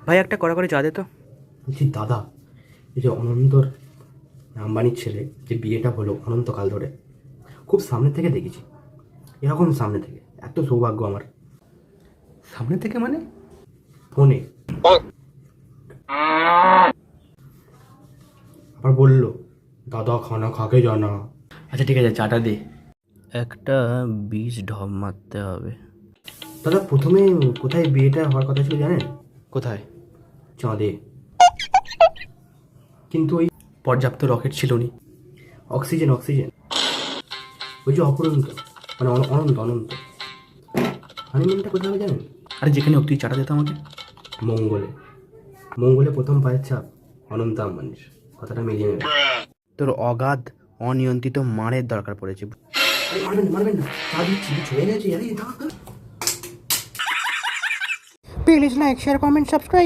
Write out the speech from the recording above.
ভাই একটা কড়া করে চা দে তো। বলছি দাদা, এই যে অনন্তর আম্বানির ছেলে যে বিয়েটা হলো অনন্তকাল ধরে, খুব সামনে থেকে দেখেছি। এরকম সামনে থেকে এত সৌভাগ্য আমার। সামনে থেকে মানে? ফোনে আবার বললো, দাদা খানা খাকে জানা। আচ্ছা ঠিক আছে, চাটা দে। একটা বীজ ঢপ মারতে হবে। দাদা প্রথমে কোথায় বিয়েটা হওয়ার কথা ছিল জানেন? কোথায়? চাঁদে। কিন্তু ওই পর্যাপ্ত রকেট ছিল নি। অক্সিজেন অক্সিজেন ওই যে অপরন্ত, মানে অনন্ত অনন্ত। হানিমুনটা কোথায় হবে জানেন? আরে যেখানে হোক তুই চাটা দে তো আমাকে। মঙ্গলে। মঙ্গলে প্রথম পায়ের ছাপ অনন্ত আম্বানির। কথাটা মিলিয়ে নেবে। তোর অগাধ অনিয়ন্ত্রিত মারের দরকার পড়েছে। আরে মারবেন না, চা দিচ্ছি, চলে গেছে। আরে দাঁড়া। Please like share comment subscribe.